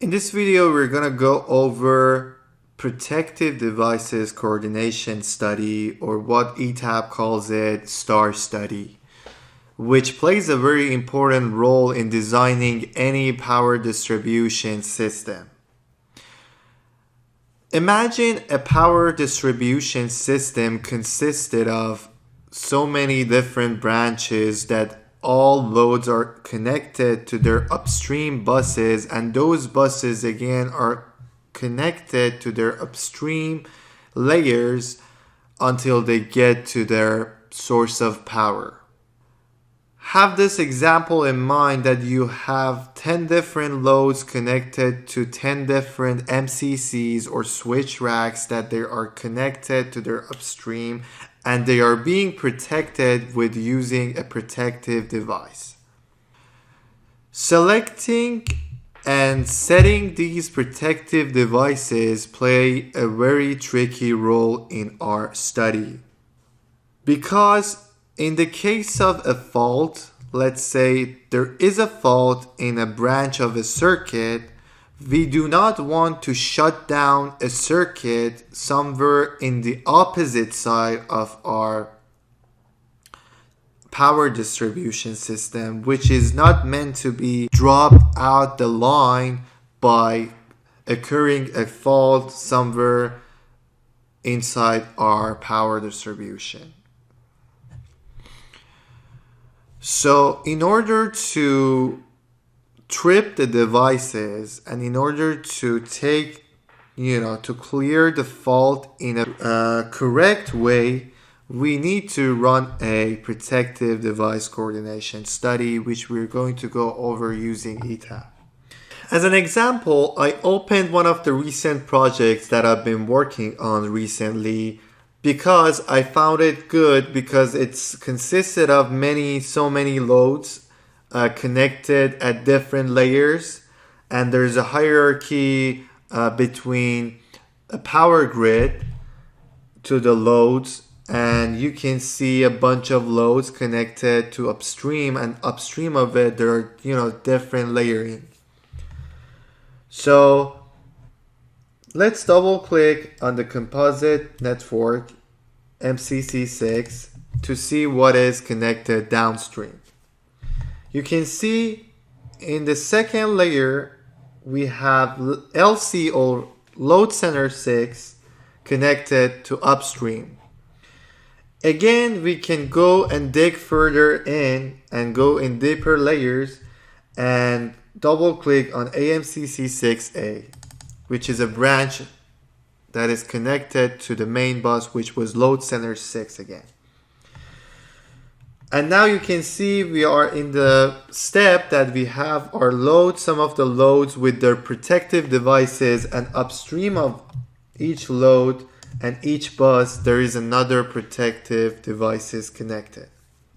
In this video, we're going to go over protective devices coordination study, or what ETAP calls it, STAR study, which plays a very important role in designing any power distribution system. Imagine a power distribution system consisted of so many different branches that all loads are connected to their upstream buses, and those buses again are connected to their upstream layers until they get to their source of power. Have this example in mind that you have 10 different loads connected to 10 different MCCs or switch racks that they are connected to their upstream, and they are being protected with using a protective device. Selecting and setting these protective devices play a very tricky role in our study, because in the case of a fault, let's say there is a fault in a branch of a circuit, we do not want to shut down a circuit somewhere in the opposite side of our power distribution system, which is not meant to be dropped out the line by occurring a fault somewhere inside our power distribution. So in order to trip the devices, and in order to to clear the fault in a correct way, we need to run a protective device coordination study, which we're going to go over using ETAP. As an example, I opened one of the recent projects that I've been working on recently, because I found it good, because it's consisted of so many loads connected at different layers, and there's a hierarchy between a power grid to the loads, and you can see a bunch of loads connected to upstream, and upstream of it there are different layering. So let's double click on the composite network MCC6 to see what is connected downstream. You can see in the second layer we have LC, or load center 6, connected to upstream. Again, we can go and dig further in and go in deeper layers and double click on AMCC6A, which is a branch that is connected to the main bus, which was load center 6 again. And now you can see we are in the step that we have our loads, some of the loads with their protective devices, and upstream of each load and each bus there is another protective devices connected.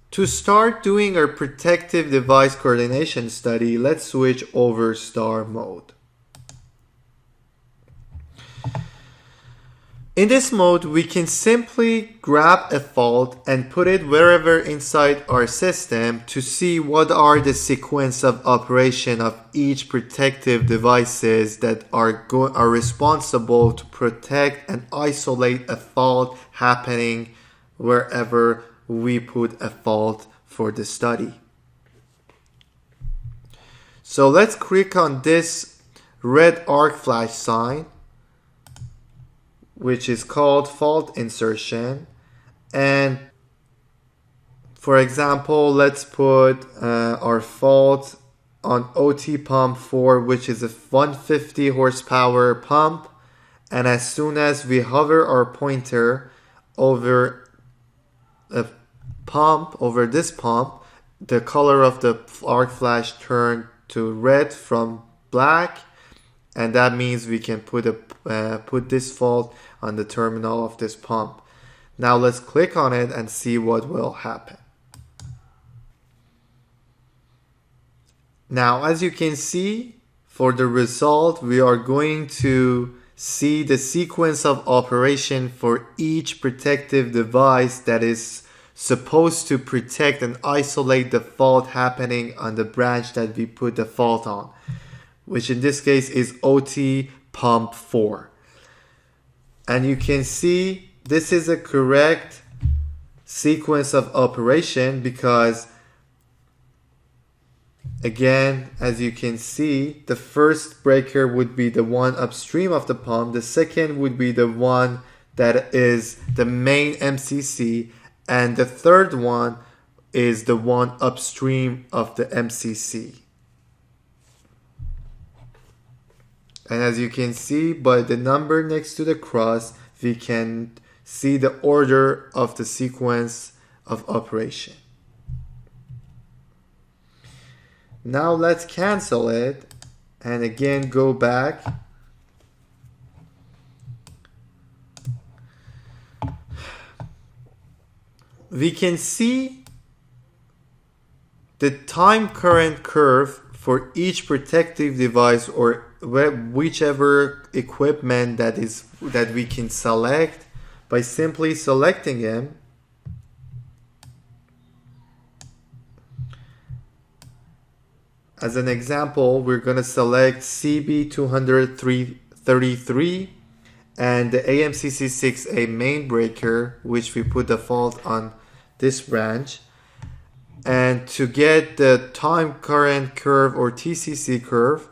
To start doing our protective device coordination study, let's switch over STAR mode. In this mode, we can simply grab a fault and put it wherever inside our system to see what are the sequence of operation of each protective devices that are responsible to protect and isolate a fault happening wherever we put a fault for the study. So let's click on this red arc flash sign, which is called fault insertion, and for example, let's put our fault on OT pump 4, which is a 150 horsepower pump, and as soon as we hover our pointer over a pump, over this pump, the color of the arc flash turned to red from black, and that means we can put this fault on the terminal of this pump. Now let's click on it and see what will happen. Now, as you can see, for the result, we are going to see the sequence of operation for each protective device that is supposed to protect and isolate the fault happening on the branch that we put the fault on. which in this case is OT pump 4. And you can see this is a correct sequence of operation because, again, as you can see, the first breaker would be the one upstream of the pump, the second would be the one that is the main MCC, and the third one is the one upstream of the MCC. And as you can see by the number next to the cross, we can see the order of the sequence of operation. Now let's cancel it and again go back. We can see the time current curve for each protective device or whichever equipment that we can select by simply selecting them. As an example, we're going to select CB233 and the AMCC6A main breaker, which we put default on this branch. And to get the time current curve or TCC curve,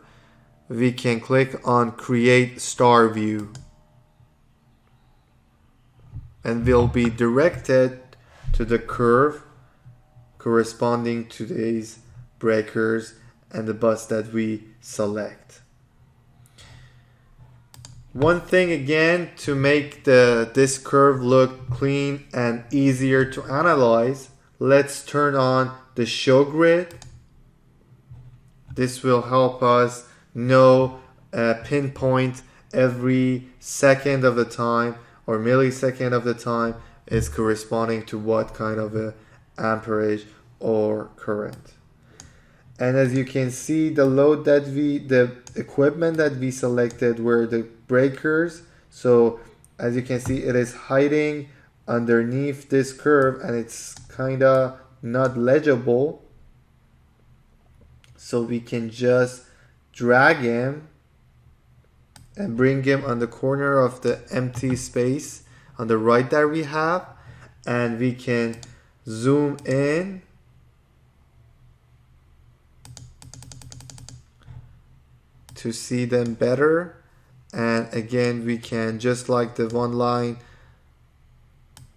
we can click on Create Star View. And we'll be directed to the curve corresponding to these breakers and the bus that we select. One thing again to make this curve look clean and easier to analyze, let's turn on the show grid. This will help us pinpoint every second of the time or millisecond of the time is corresponding to what kind of a amperage or current. And as you can see, the equipment that we selected were the breakers. So as you can see, it is hiding underneath this curve and it's kind of not legible. So we can just drag him and bring him on the corner of the empty space on the right that we have, and we can zoom in to see them better. And again, we can, just like the one line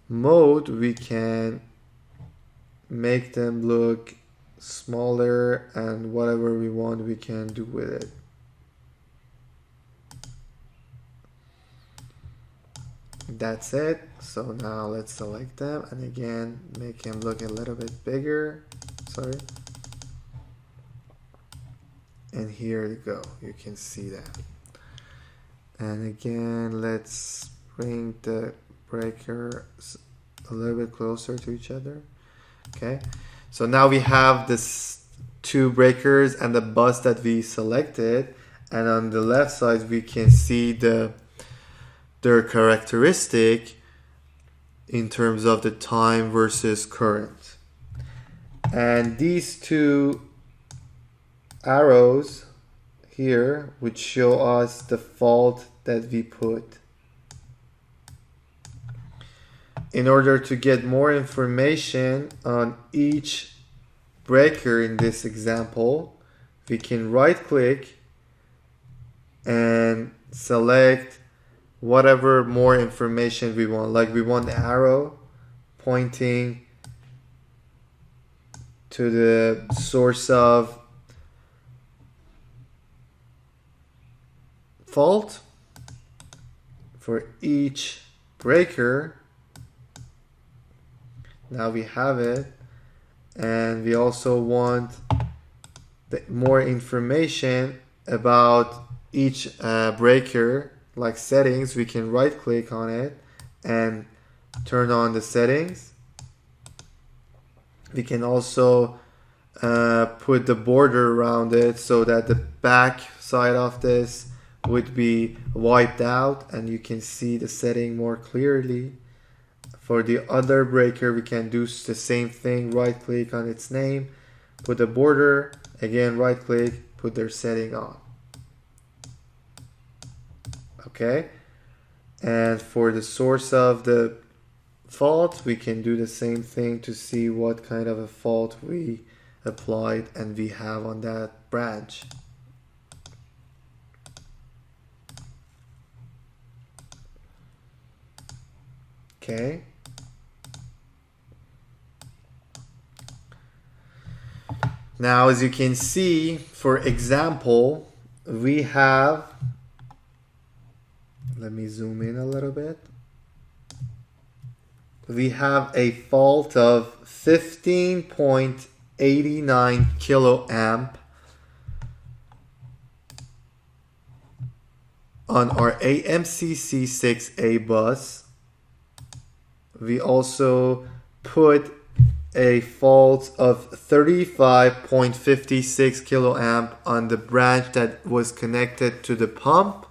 mode, we can make them look smaller and whatever we want we can do with it. That's it. So now let's select them and again make him look a little bit bigger. Sorry. And here you go, you can see that. And again, let's bring the breakers a little bit closer to each other. Okay, so now we have this two breakers and the bus that we selected, and on the left side we can see their characteristic in terms of the time versus current. And these two arrows here which show us the fault that we put. In order to get more information on each breaker in this example, we can right click and select whatever more information we want. Like we want the arrow pointing to the source of fault for each breaker. Now we have it, and we also want more information about each breaker, like settings. We can right click on it and turn on the settings. We can also put the border around it so that the back side of this would be wiped out and you can see the setting more clearly. For the other breaker, we can do the same thing, right click on its name, put the border, again right click, put their setting on. Okay, and for the source of the fault, we can do the same thing to see what kind of a fault we applied and we have on that branch. Okay. Now, as you can see, for example, we have, let me zoom in a little bit. We have a fault of 15.89 kiloamp on our AMCC6A bus. We also put a fault of 35.56 kiloamp on the branch that was connected to the pump,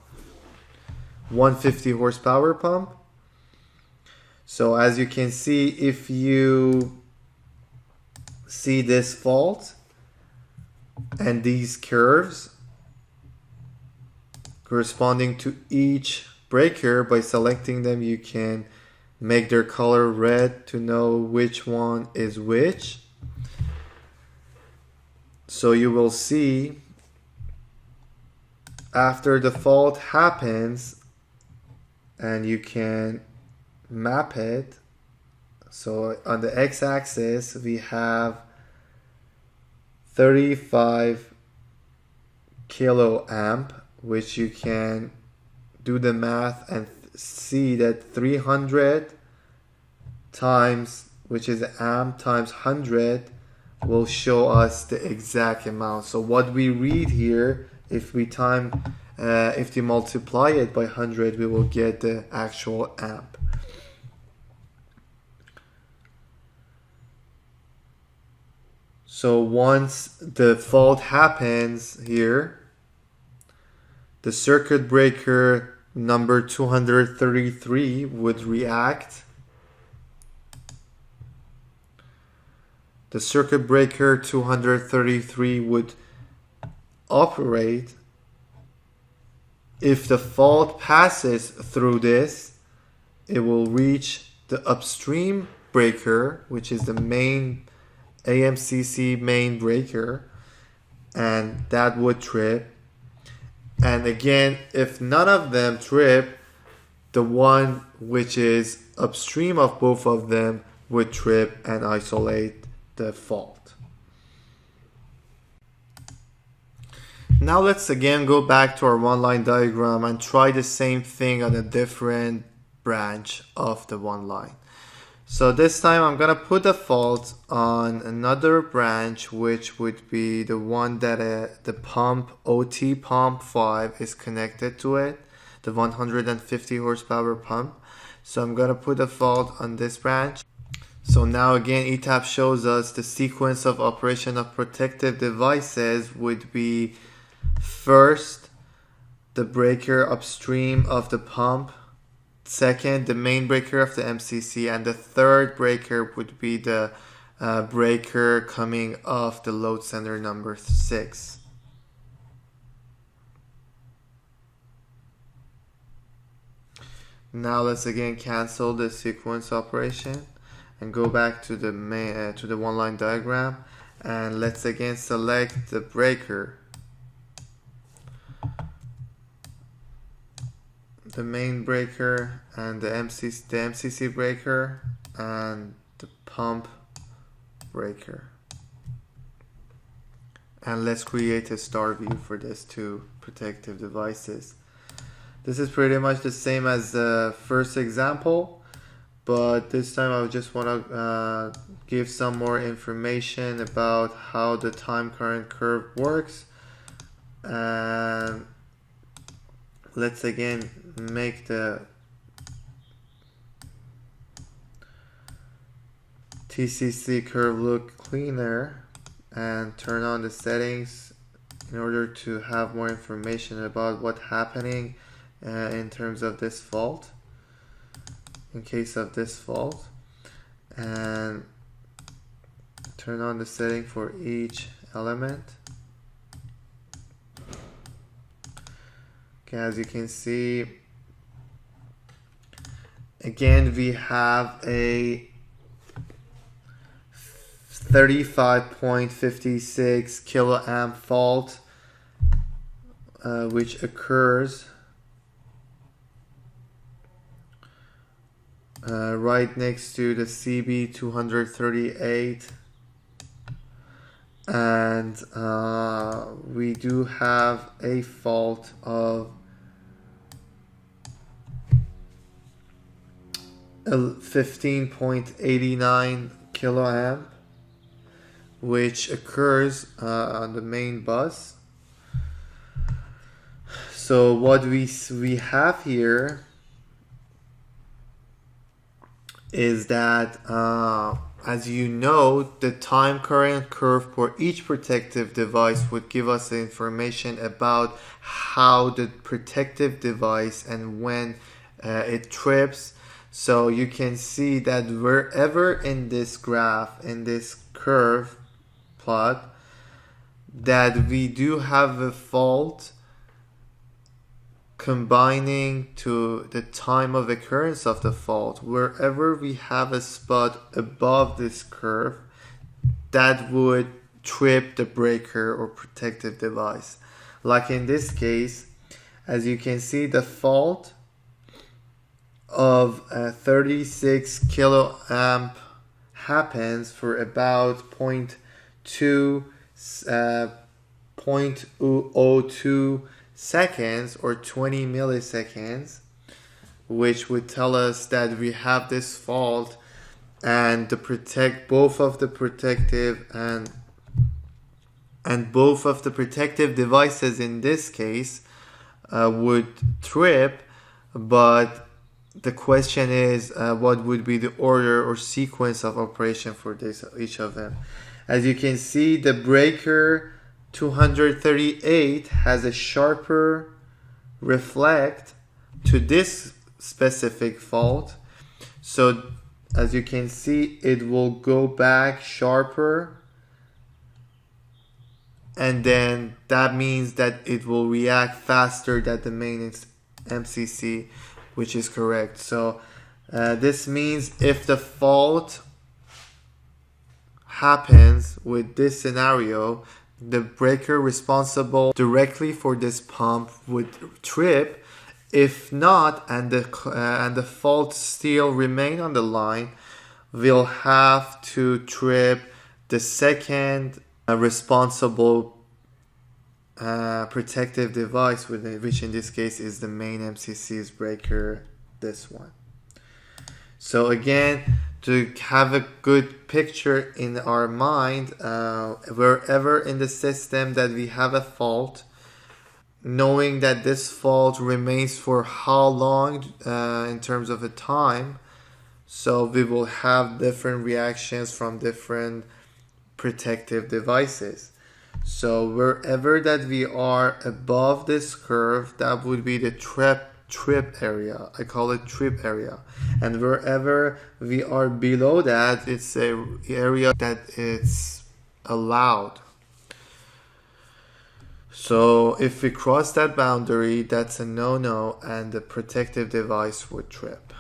150 horsepower pump. So as you can see, if you see this fault and these curves corresponding to each breaker, by selecting them you can make their color red to know which one is which. So you will see after the fault happens, and you can map it. So on the x-axis we have 35 kiloamp, which you can do the math and see that 300 times, which is amp, times 100 will show us the exact amount. So what we read here, if we multiply it by 100, we will get the actual amp. So once the fault happens here, the circuit breaker number 233 would react. The circuit breaker 233 would operate. If the fault passes through this, it will reach the upstream breaker, which is the main AMCC main breaker, and that would trip. And again, if none of them trip, the one which is upstream of both of them would trip and isolate the fault. Now let's again go back to our one-line diagram and try the same thing on a different branch of the one line. So this time I'm gonna put a fault on another branch, which would be the one that the pump OT pump 5 is connected to it, the 150 horsepower pump. So I'm gonna put a fault on this branch. So now again, ETAP shows us the sequence of operation of protective devices would be first the breaker upstream of the pump, second the main breaker of the MCC, and the third breaker would be the breaker coming off the load center number 6. Now let's again cancel the sequence operation and go back to the main to the one line diagram, and let's again select the breaker, the main breaker, and the MCC breaker, and the pump breaker. And let's create a star view for these two protective devices. This is pretty much the same as the first example, but this time I just want to give some more information about how the time current curve works. And let's again make the TCC curve look cleaner and turn on the settings in order to have more information about what's happening in terms of this fault, in case of this fault, and turn on the setting for each element. Okay, as you can see, again, we have a 35.56 kiloamp fault, which occurs right next to the CB238, and we do have a fault of 15.89 kiloamp, which occurs on the main bus. So what we have here is that, as you know, the time current curve for each protective device would give us the information about how the protective device and when it trips. So you can see that wherever in this graph, in this curve plot, that we do have a fault combining to the time of occurrence of the fault. Wherever we have a spot above this curve, that would trip the breaker or protective device. Like in this case, as you can see, the fault of 36 kiloamp happens for about 0.02 seconds or 20 milliseconds, which would tell us that we have this fault, and both of the protective devices in this case would trip. But the question is, what would be the order or sequence of operation for each of them? As you can see, the breaker 238 has a sharper reflect to this specific fault. So as you can see, it will go back sharper, and then that means that it will react faster than the main MCC, which is correct. So this means if the fault happens with this scenario, the breaker responsible directly for this pump would trip. If not, and the fault still remain on the line, we'll have to trip the second responsible protective device, which in this case is the main MCC's breaker, this one. So again, to have a good picture in our mind, wherever in the system that we have a fault, knowing that this fault remains for how long in terms of a time, so we will have different reactions from different protective devices. So wherever that we are above this curve, that would be the trip area. I call it trip area. And wherever we are below that, it's a area that it's allowed. So if we cross that boundary, that's a no-no, and the protective device would trip.